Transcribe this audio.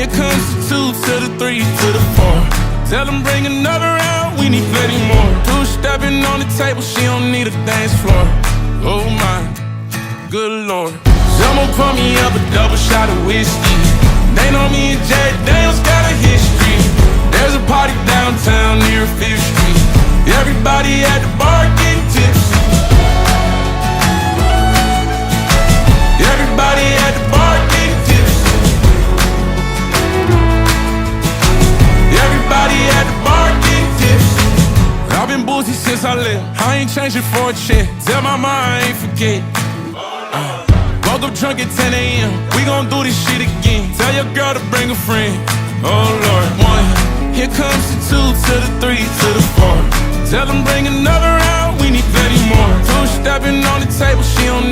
Here comes the 2 to the 3 to the 4. Tell them bring another round, we need plenty more. Two-stepping on the table, she don't need a dance floor. Oh my, good Lord. Someone pour me up a double shot of whiskey. They know me and Jack Daniels got a history. There's a party downtown near 5th Street. Everybody at the bar getting tipsy. Everybody at the bar getting tipsy. Everybody at the bar getting tipsy. I've been boozy since I left, I ain't changing for a check. Tell my mom I ain't forget. Woke up drunk at 10 a.m. We gon' do this shit again. Tell your girl to bring a friend. Oh Lord. 1. Here comes the 2 to the 3 to the 4. Tell them bring another round, we need plenty more. Two-stepping on the table, she don't